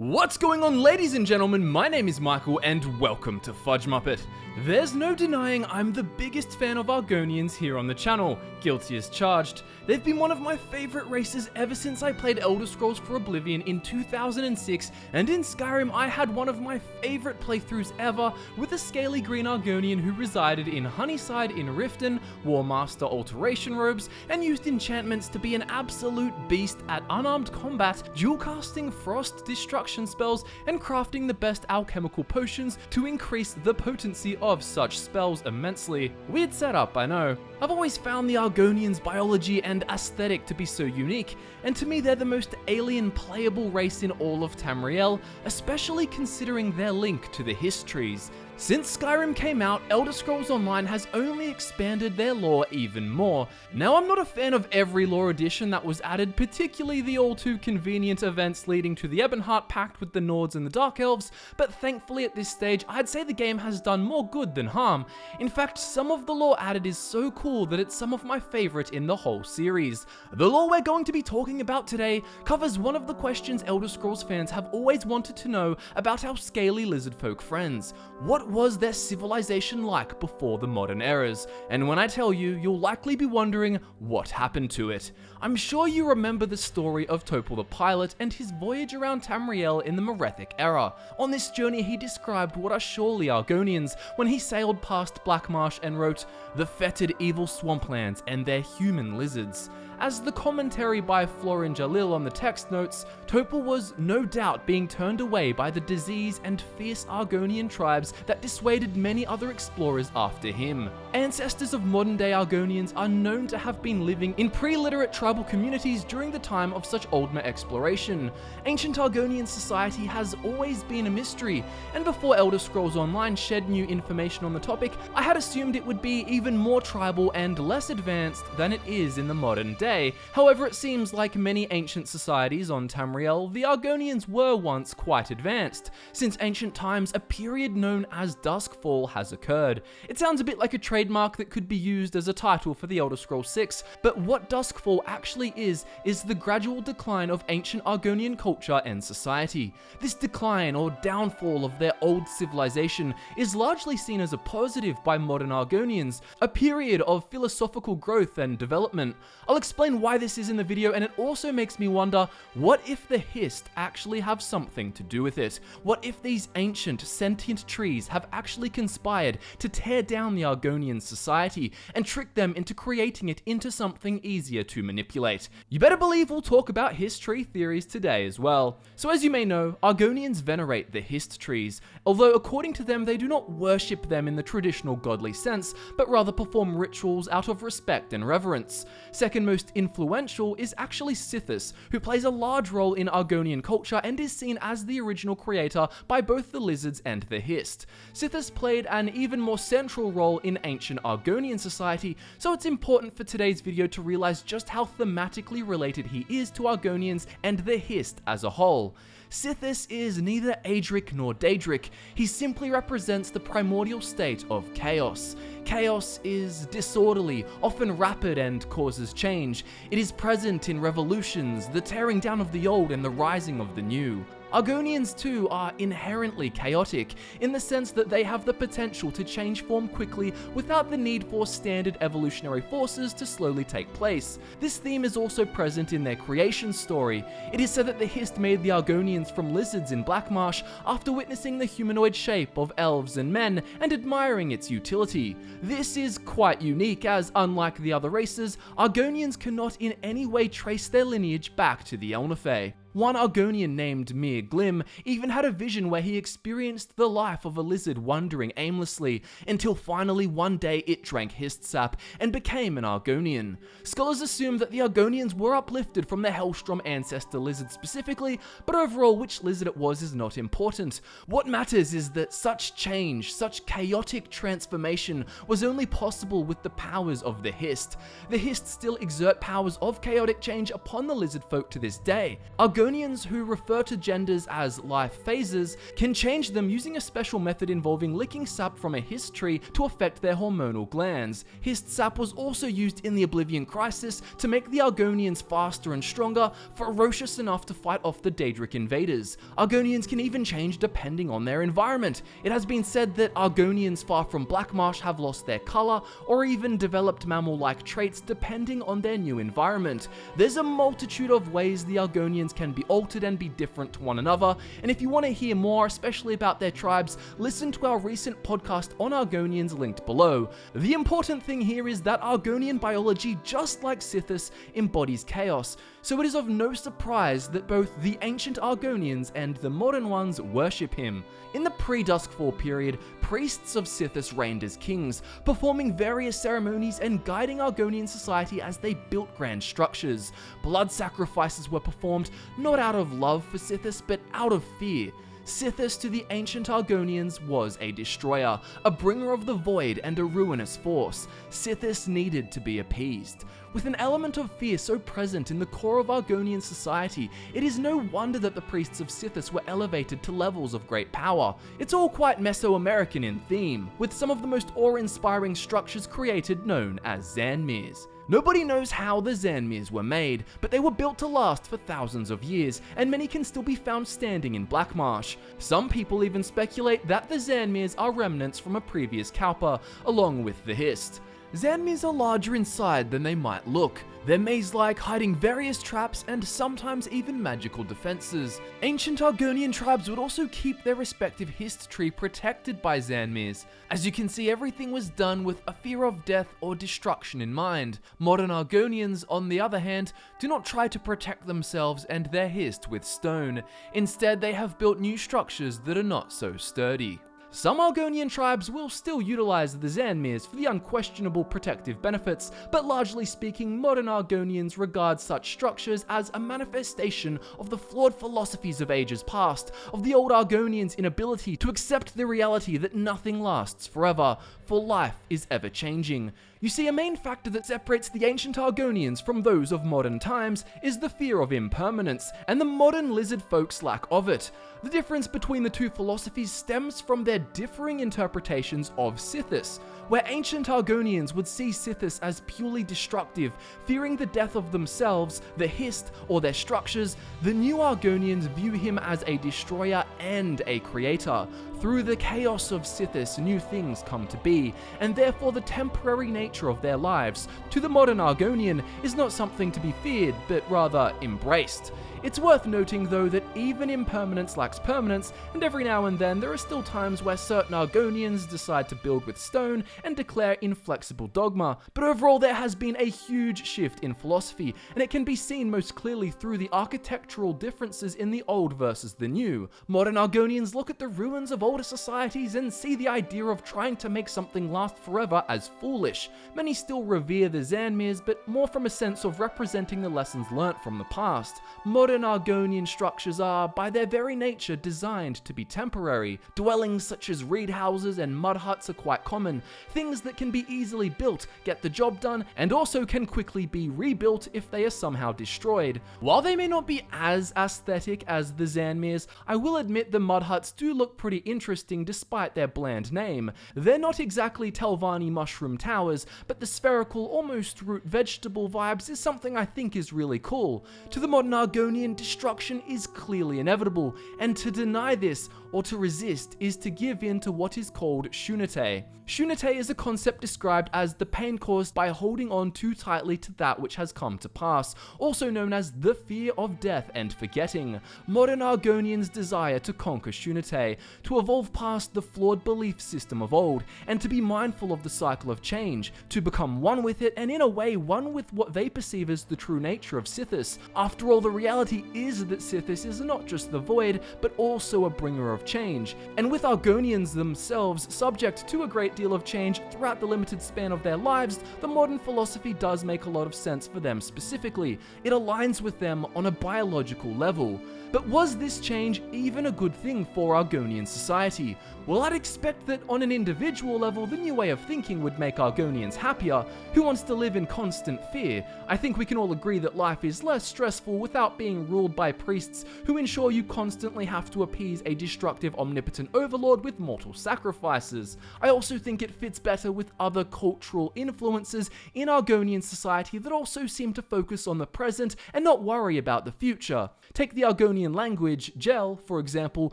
What's going on, ladies and gentlemen? My name is Michael and welcome to FudgeMuppet. There's no denying I'm the biggest fan of Argonians here on the channel, guilty as charged. They've been one of my favourite races ever since I played Elder Scrolls for Oblivion in 2006, and in Skyrim I had one of my favourite playthroughs ever with a scaly green Argonian who resided in Honeyside in Riften, wore Master Alteration robes, and used enchantments to be an absolute beast at unarmed combat, dual casting frost destruction spells and crafting the best alchemical potions to increase the potency of such spells immensely. Weird setup, I know. I've always found the Argonians' biology and aesthetic to be so unique, and to me they're the most alien playable race in all of Tamriel, especially considering their link to the Hist trees. Since Skyrim came out, Elder Scrolls Online has only expanded their lore even more. Now, I'm not a fan of every lore addition that was added, particularly the all too convenient events leading to the Ebonheart Pact with the Nords and the Dark Elves, but thankfully at this stage, I'd say the game has done more good than harm. In fact, some of the lore added is so cool that it's some of my favorite in the whole series. The lore we're going to be talking about today covers one of the questions Elder Scrolls fans have always wanted to know about our scaly lizard folk friends. What was their civilization like before the modern eras? And when I tell you, you'll likely be wondering what happened to it. I'm sure you remember the story of Topal the Pilot and his voyage around Tamriel in the Merethic era. On this journey he described what are surely Argonians when he sailed past Black Marsh and wrote, "The fetid evil swamplands and their human lizards." As the commentary by Florin Jalil on the text notes, Topal was no doubt being turned away by the disease and fierce Argonian tribes that dissuaded many other explorers after him. Ancestors of modern-day Argonians are known to have been living in pre-literate tribal communities during the time of such Oldmer exploration. Ancient Argonian society has always been a mystery, and before Elder Scrolls Online shed new information on the topic, I had assumed it would be even more tribal and less advanced than it is in the modern day. However, it seems like many ancient societies on Tamriel, the Argonians were once quite advanced. Since ancient times, a period known as Duskfall has occurred. It sounds a bit like a trademark that could be used as a title for the Elder Scrolls 6, but what Duskfall actually is the gradual decline of ancient Argonian culture and society. This decline or downfall of their old civilization is largely seen as a positive by modern Argonians, a period of philosophical growth and development. I'll explain why this is in the video, and it also makes me wonder, what if the Hist actually have something to do with it? What if these ancient sentient trees have actually conspired to tear down the Argonian society and trick them into creating it into something easier to manipulate? You better believe we'll talk about Hist tree theories today as well. So as you may know, Argonians venerate the Hist trees, although according to them they do not worship them in the traditional godly sense, but rather perform rituals out of respect and reverence. Second most influential is actually Sithis, who plays a large role in Argonian culture and is seen as the original creator by both the lizards and the Hist. Sithis played an even more central role in ancient Argonian society, so it's important for today's video to realize just how thematically related he is to Argonians and the Hist as a whole. Sithis is neither Adric nor Daedric, he simply represents the primordial state of chaos. Chaos is disorderly, often rapid and causes change. It is present in revolutions, the tearing down of the old and the rising of the new. Argonians too are inherently chaotic, in the sense that they have the potential to change form quickly without the need for standard evolutionary forces to slowly take place. This theme is also present in their creation story. It is said that the Hist made the Argonians from lizards in Black Marsh after witnessing the humanoid shape of elves and men and admiring its utility. This is quite unique as, unlike the other races, Argonians cannot in any way trace their lineage back to the Elnifey. One Argonian named Mir Glim even had a vision where he experienced the life of a lizard wandering aimlessly, until finally one day it drank Hist sap and became an Argonian. Scholars assume that the Argonians were uplifted from the Hellstrom ancestor lizard specifically, but overall which lizard it was is not important. What matters is that such change, such chaotic transformation was only possible with the powers of the Hist. The Hist still exert powers of chaotic change upon the lizard folk to this day. Argonians Argonians, who refer to genders as life phases, can change them using a special method involving licking sap from a Hist tree to affect their hormonal glands. Hist sap was also used in the Oblivion crisis to make the Argonians faster and stronger, ferocious enough to fight off the Daedric invaders. Argonians can even change depending on their environment. It has been said that Argonians far from Black Marsh have lost their color, or even developed mammal-like traits depending on their new environment. There's a multitude of ways the Argonians can be altered and be different to one another, and if you want to hear more, especially about their tribes, listen to our recent podcast on Argonians linked below. The important thing here is that Argonian biology, just like Sithis, embodies chaos, so it is of no surprise that both the ancient Argonians and the modern ones worship him. In the pre-Duskfall period, priests of Sithis reigned as kings, performing various ceremonies and guiding Argonian society as they built grand structures. Blood sacrifices were performed not out of love for Sithis, but out of fear. Sithis to the ancient Argonians was a destroyer, a bringer of the void and a ruinous force. Sithis needed to be appeased. With an element of fear so present in the core of Argonian society, it is no wonder that the priests of Sithis were elevated to levels of great power. It's all quite Mesoamerican in theme, with some of the most awe-inspiring structures created known as Xanmeers. Nobody knows how the Xanmeers were made, but they were built to last for thousands of years, and many can still be found standing in Black Marsh. Some people even speculate that the Xanmeers are remnants from a previous Kalpa, along with the Hist. Xanmeers are larger inside than they might look. They're maze-like, hiding various traps and sometimes even magical defenses. Ancient Argonian tribes would also keep their respective Hist tree protected by Xanmeers. As you can see, everything was done with a fear of death or destruction in mind. Modern Argonians, on the other hand, do not try to protect themselves and their Hist with stone. Instead, they have built new structures that are not so sturdy. Some Argonian tribes will still utilize the Xanmeers for the unquestionable protective benefits, but largely speaking, modern Argonians regard such structures as a manifestation of the flawed philosophies of ages past, of the old Argonians' inability to accept the reality that nothing lasts forever, for life is ever-changing. You see, a main factor that separates the ancient Argonians from those of modern times is the fear of impermanence, and the modern lizard folks' lack of it. The difference between the two philosophies stems from their differing interpretations of Sithis. Where ancient Argonians would see Sithis as purely destructive, fearing the death of themselves, the Hist, or their structures, the new Argonians view him as a destroyer and a creator. Through the chaos of Sithis, new things come to be, and therefore the temporary nature of their lives, to the modern Argonian, is not something to be feared, but rather embraced. It's worth noting though that even impermanence lacks permanence, and every now and then there are still times where certain Argonians decide to build with stone and declare inflexible dogma, but overall there has been a huge shift in philosophy, and it can be seen most clearly through the architectural differences in the old versus the new. Modern Argonians look at the ruins of older societies and see the idea of trying to make something last forever as foolish. Many still revere the Xanmeers, but more from a sense of representing the lessons learnt from the past. Modern Argonian structures are, by their very nature, designed to be temporary. Dwellings such as reed houses and mud huts are quite common, things that can be easily built, get the job done, and also can quickly be rebuilt if they are somehow destroyed. While they may not be as aesthetic as the Xanmeers, I will admit the mud huts do look pretty interesting despite their bland name. They're not exactly Telvanni mushroom towers, but the spherical, almost root vegetable vibes is something I think is really cool. To the modern Argonian, destruction is clearly inevitable, and to deny this or to resist is to give in to what is called shunite. Shunite is a concept described as the pain caused by holding on too tightly to that which has come to pass, also known as the fear of death and forgetting. Modern Argonians desire to conquer shunite, to evolve past the flawed belief system of old, and to be mindful of the cycle of change, to become one with it, and in a way one with what they perceive as the true nature of Sithis. After all, the reality is that Sithis is not just the void, but also a bringer of change, and with Argonians themselves subject to a great deal of change throughout the limited span of their lives, the modern philosophy does make a lot of sense for them specifically. It aligns with them on a biological level. But was this change even a good thing for Argonian society? society. Well, I'd expect that on an individual level, the new way of thinking would make Argonians happier. Who wants to live in constant fear? I think we can all agree that life is less stressful without being ruled by priests who ensure you constantly have to appease a destructive omnipotent overlord with mortal sacrifices. I also think it fits better with other cultural influences in Argonian society that also seem to focus on the present and not worry about the future. Take the Argonian language, Gel, for example,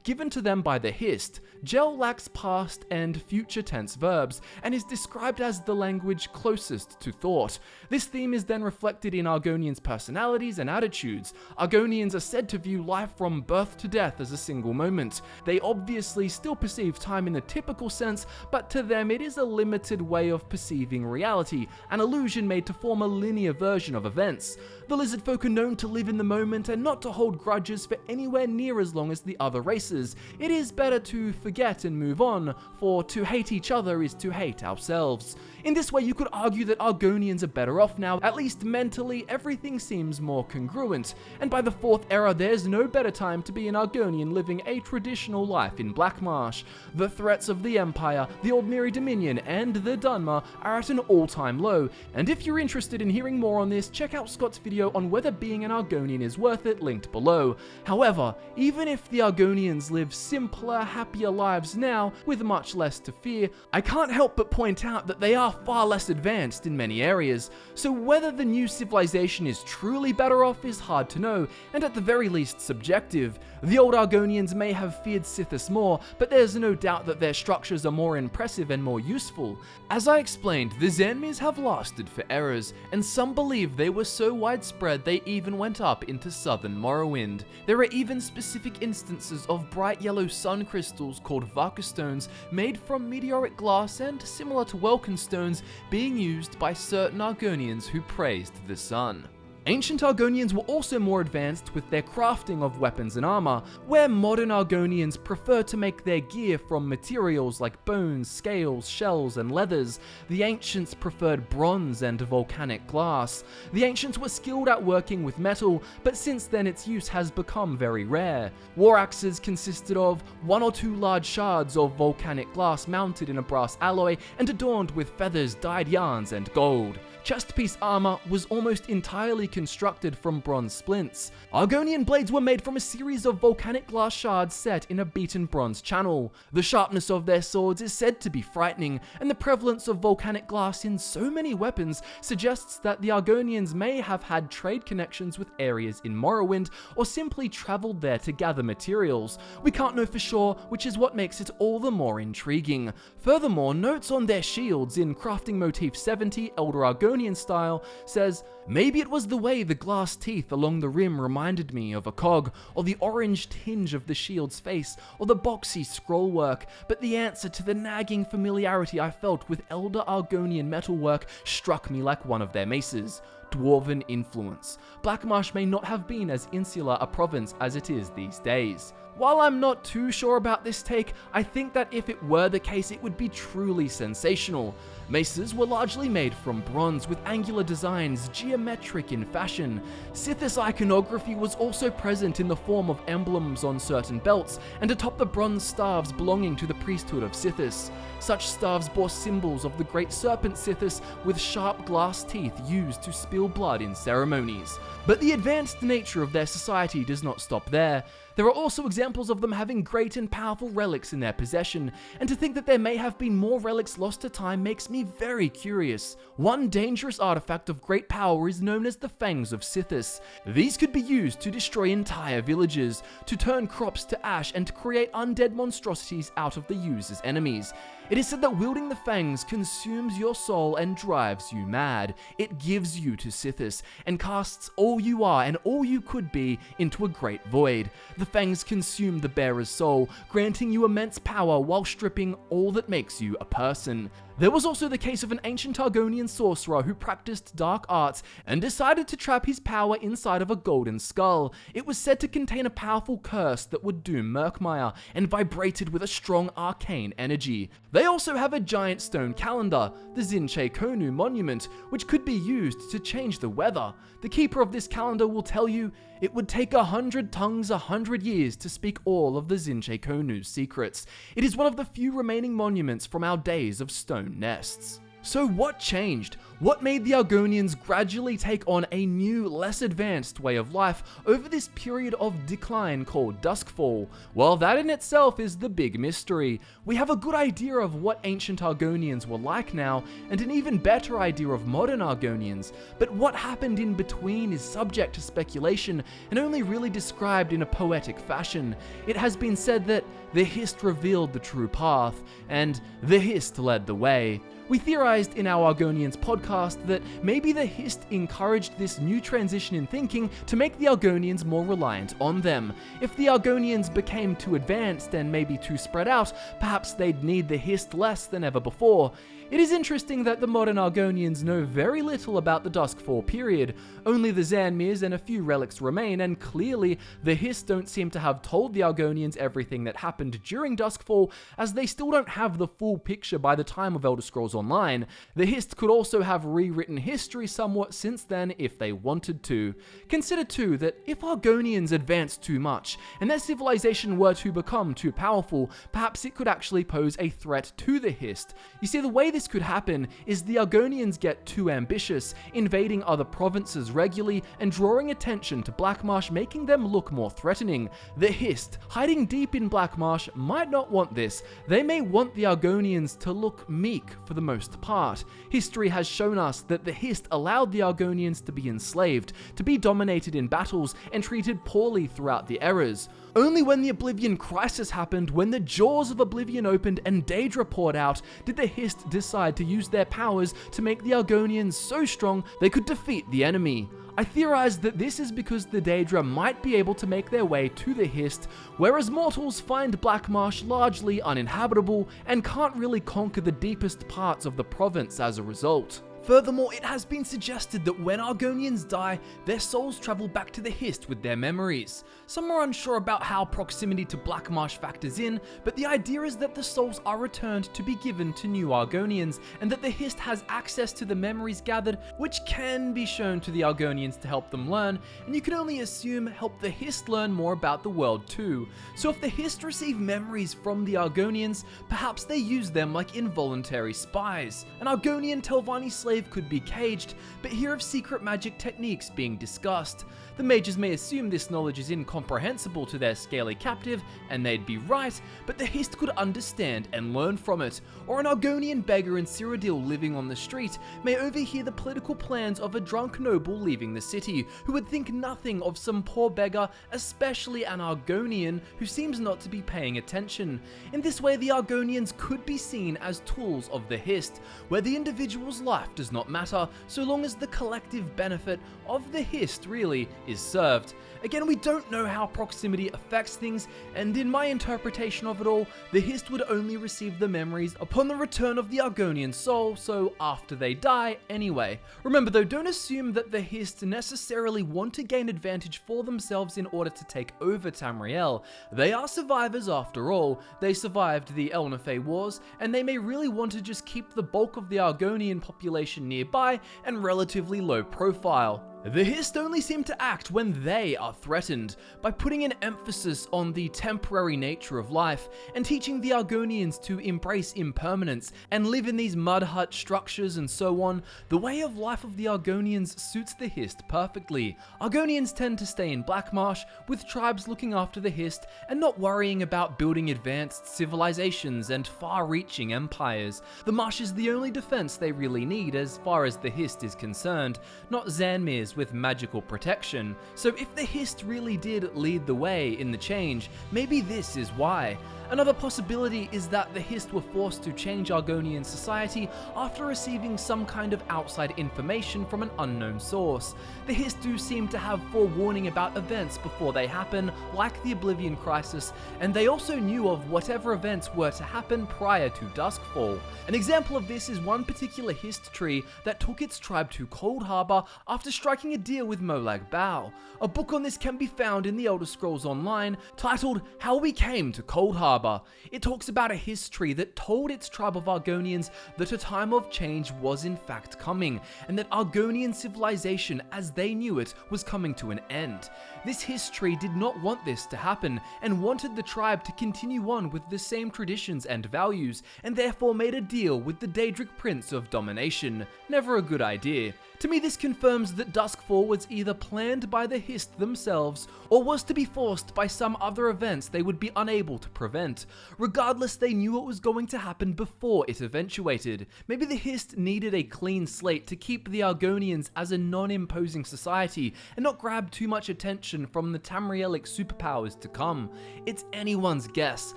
given to them by the Hist. Gel lacks past and future tense verbs, and is described as the language closest to thought. This theme is then reflected in Argonians' personalities and attitudes. Argonians are said to view life from birth to death as a single moment. They obviously still perceive time in the typical sense, but to them it is a limited way of perceiving reality, an illusion made to form a linear version of events. The lizard folk are known to live in the moment and not to hold grudges for anywhere near as long as the other races. It is better to forget and move on, for to hate each other is to hate ourselves. In this way, you could argue that Argonians are better off now. At least mentally, everything seems more congruent, and by the 4th era, there's no better time to be an Argonian living a traditional life in Black Marsh. The threats of the Empire, the Old Dominion, and the Dunmer are at an all-time low, and if you're interested in hearing more on this, check out Scott's video on whether being an Argonian is worth it, linked below. However, even if the Argonians live simpler, happier lives now, with much less to fear, I can't help but point out that they are far less advanced in many areas, so whether the new civilization is truly better off is hard to know, and at the very least subjective. The old Argonians may have feared Sithis more, but there's no doubt that their structures are more impressive and more useful. As I explained, the Xanmeers have lasted for eras, and some believe they were so widespread they even went up into southern Morrowind. There are even specific instances of bright yellow sun crystals called Varka stones made from meteoric glass and similar to Welkin stones being used by certain Argonians who praised the sun. Ancient Argonians were also more advanced with their crafting of weapons and armor, where modern Argonians prefer to make their gear from materials like bones, scales, shells, and leathers. The ancients preferred bronze and volcanic glass. The ancients were skilled at working with metal, but since then its use has become very rare. War axes consisted of 1 or 2 large shards of volcanic glass mounted in a brass alloy and adorned with feathers, dyed yarns, and gold. Chest-piece armor was almost entirely constructed from bronze splints. Argonian blades were made from a series of volcanic glass shards set in a beaten bronze channel. The sharpness of their swords is said to be frightening, and the prevalence of volcanic glass in so many weapons suggests that the Argonians may have had trade connections with areas in Morrowind, or simply traveled there to gather materials. We can't know for sure, which is what makes it all the more intriguing. Furthermore, notes on their shields in crafting motif 70, Elder Argonian style, says, "Maybe it was the way the glass teeth along the rim reminded me of a cog, or the orange tinge of the shield's face, or the boxy scrollwork, but the answer to the nagging familiarity I felt with Elder Argonian metalwork struck me like one of their maces. Dwarven influence. Black Marsh may not have been as insular a province as it is these days." While I'm not too sure about this take, I think that if it were the case, it would be truly sensational. Maces were largely made from bronze with angular designs, geometric in fashion. Sithis iconography was also present in the form of emblems on certain belts and atop the bronze staves belonging to the priesthood of Sithis. Such staves bore symbols of the great serpent Sithis with sharp glass teeth used to spill blood in ceremonies. But the advanced nature of their society does not stop there. There are also examples of them having great and powerful relics in their possession, and to think that there may have been more relics lost to time makes me very curious. One dangerous artifact of great power is known as the Fangs of Sithis. These could be used to destroy entire villages, to turn crops to ash, and to create undead monstrosities out of the user's enemies. It is said that wielding the Fangs consumes your soul and drives you mad. It gives you to Sithis, and casts all you are and all you could be into a great void. The Fangs consume the bearer's soul, granting you immense power while stripping all that makes you a person. There was also the case of an ancient Argonian sorcerer who practiced dark arts and decided to trap his power inside of a golden skull. It was said to contain a powerful curse that would doom Murkmire and vibrated with a strong arcane energy. They also have a giant stone calendar, the Zinche Konu monument, which could be used to change the weather. The keeper of this calendar will tell you it would take 100 tongues 100 years to speak all of the Zinche Konu's secrets. It is one of the few remaining monuments from our days of stone nests. So what changed? What made the Argonians gradually take on a new, less advanced way of life over this period of decline called Duskfall? Well, that in itself is the big mystery. We have a good idea of what ancient Argonians were like now, and an even better idea of modern Argonians, but what happened in between is subject to speculation and only really described in a poetic fashion. It has been said that the Hist revealed the true path, and the Hist led the way. We theorized in our Argonians podcast that maybe the Hist encouraged this new transition in thinking to make the Argonians more reliant on them. If the Argonians became too advanced and maybe too spread out, perhaps they'd need the Hist less than ever before. It is interesting that the modern Argonians know very little about the Duskfall period. Only the Xanmeers and a few relics remain, and clearly the Hist don't seem to have told the Argonians everything that happened during Duskfall, as they still don't have the full picture by the time of Elder Scrolls Online. The Hist could also have rewritten history somewhat since then if they wanted to. Consider too that if Argonians advanced too much, and their civilization were to become too powerful, perhaps it could actually pose a threat to the Hist. You see, the way this could happen is the Argonians get too ambitious, invading other provinces regularly and drawing attention to Black Marsh, making them look more threatening. The Hist, hiding deep in Black Marsh, might not want this. They may want the Argonians to look meek for the most part. History has shown us that the Hist allowed the Argonians to be enslaved, to be dominated in battles, and treated poorly throughout the eras. Only when the Oblivion crisis happened, when the jaws of Oblivion opened and Daedra poured out, did the Hist decide to use their powers to make the Argonians so strong they could defeat the enemy. I theorized that this is because the Daedra might be able to make their way to the Hist, whereas mortals find Black Marsh largely uninhabitable and can't really conquer the deepest parts of the province as a result. Furthermore, it has been suggested that when Argonians die, their souls travel back to the Hist with their memories. Some are unsure about how proximity to Black Marsh factors in, but the idea is that the souls are returned to be given to new Argonians, and that the Hist has access to the memories gathered, which can be shown to the Argonians to help them learn, and you can only assume help the Hist learn more about the world too. So if the Hist receive memories from the Argonians, perhaps they use them like involuntary spies. An Argonian Telvanni slave could be caged, but hear of secret magic techniques being discussed. The mages may assume this knowledge is incomprehensible to their scaly captive, and they'd be right, but the Hist could understand and learn from it. Or an Argonian beggar in Cyrodiil living on the street may overhear the political plans of a drunk noble leaving the city, who would think nothing of some poor beggar, especially an Argonian who seems not to be paying attention. In this way, the Argonians could be seen as tools of the Hist, where the individual's life does not matter, so long as the collective benefit of the Hist really is served. Again, we don't know how proximity affects things, and in my interpretation of it all, the Hist would only receive the memories upon the return of the Argonian soul, so after they die anyway. Remember though, don't assume that the Hist necessarily want to gain advantage for themselves in order to take over Tamriel. They are survivors after all. They survived the El Nefeh Wars, and they may really want to just keep the bulk of the Argonian population nearby and relatively low profile. The Hist only seem to act when they are threatened, by putting an emphasis on the temporary nature of life and teaching the Argonians to embrace impermanence and live in these mud hut structures and so on. The way of life of the Argonians suits the Hist perfectly. Argonians tend to stay in Black Marsh, with tribes looking after the Hist and not worrying about building advanced civilizations and far-reaching empires. The marsh is the only defense they really need as far as the Hist is concerned, not Xanmeer's with magical protection. So if the Hist really did lead the way in the change, maybe this is why. Another possibility is that the Hist were forced to change Argonian society after receiving some kind of outside information from an unknown source. The Hist do seem to have forewarning about events before they happen, like the Oblivion crisis, and they also knew of whatever events were to happen prior to Duskfall. An example of this is one particular Hist tree that took its tribe to Cold Harbor after striking a deal with Molag Bal. A book on this can be found in the Elder Scrolls Online, titled How We Came to Cold Harbor. It talks about a Hist tree that told its tribe of Argonians that a time of change was in fact coming, and that Argonian civilization as they knew it was coming to an end. This Hist tree did not want this to happen, and wanted the tribe to continue on with the same traditions and values, and therefore made a deal with the Daedric Prince of Domination. Never a good idea. To me, this confirms that Duskfall was either planned by the Hist themselves, or was to be forced by some other events they would be unable to prevent. Regardless, they knew it was going to happen before it eventuated. Maybe the Hist needed a clean slate to keep the Argonians as a non-imposing society, and not grab too much attention from the Tamrielic superpowers to come. It's anyone's guess.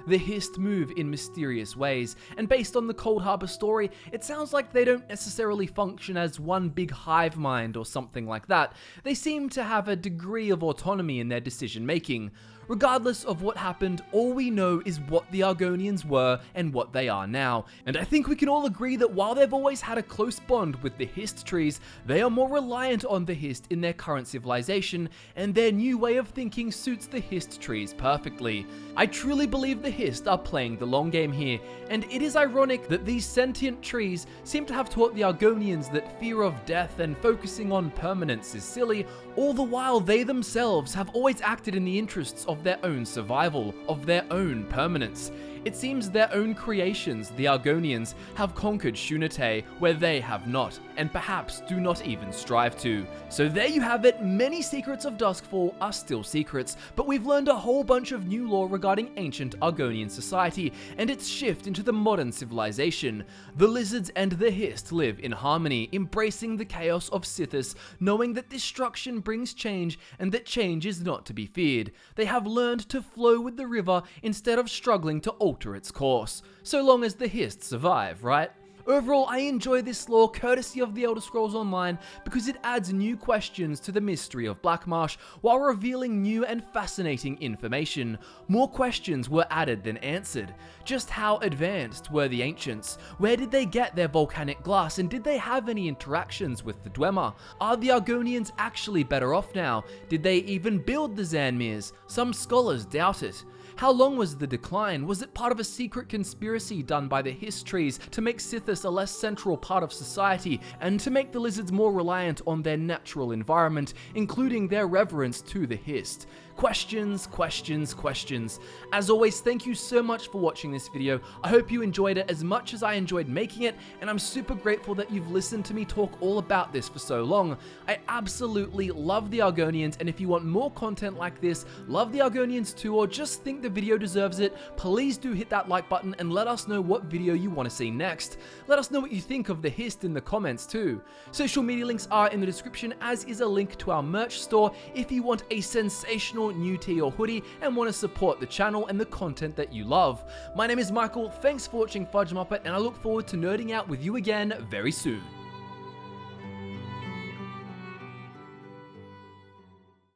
The Hist move in mysterious ways, and based on the Cold Harbor story, it sounds like they don't necessarily function as one big hive mind or something like that. They seem to have a degree of autonomy in their decision making. Regardless of what happened, all we know is what the Argonians were and what they are now, and I think we can all agree that while they've always had a close bond with the Hist trees, they are more reliant on the Hist in their current civilization, and their new way of thinking suits the Hist trees perfectly. I truly believe the Hist are playing the long game here, and it is ironic that these sentient trees seem to have taught the Argonians that fear of death and focusing on permanence is silly, all the while they themselves have always acted in the interests of their own survival, of their own permanence. It seems their own creations, the Argonians, have conquered Shunate where they have not, and perhaps do not even strive to. So there you have it, many secrets of Duskfall are still secrets, but we've learned a whole bunch of new lore regarding ancient Argonian society and its shift into the modern civilization. The lizards and the Hist live in harmony, embracing the chaos of Sithis, knowing that destruction brings change and that change is not to be feared. They have learned to flow with the river instead of struggling to alter its course, so long as the Hist survive, right? Overall, I enjoy this lore courtesy of the Elder Scrolls Online because it adds new questions to the mystery of Black Marsh while revealing new and fascinating information. More questions were added than answered. Just how advanced were the ancients? Where did they get their volcanic glass, and did they have any interactions with the Dwemer? Are the Argonians actually better off now? Did they even build the Xanmeers? Some scholars doubt it. How long was the decline? Was it part of a secret conspiracy done by the Hist trees to make Sithis a less central part of society and to make the lizards more reliant on their natural environment, including their reverence to the Hist? Questions, questions, questions. As always, thank you so much for watching this video. I hope you enjoyed it as much as I enjoyed making it, and I'm super grateful that you've listened to me talk all about this for so long. I absolutely love the Argonians, and if you want more content like this, love the Argonians too, or just think the video deserves it, please do hit that like button and let us know what video you want to see next. Let us know what you think of the Hist in the comments too. Social media links are in the description, as is a link to our merch store if you want a sensational new tee or hoodie and want to support the channel and the content that you love. My name is Michael, thanks for watching FudgeMuppet, and I look forward to nerding out with you again very soon.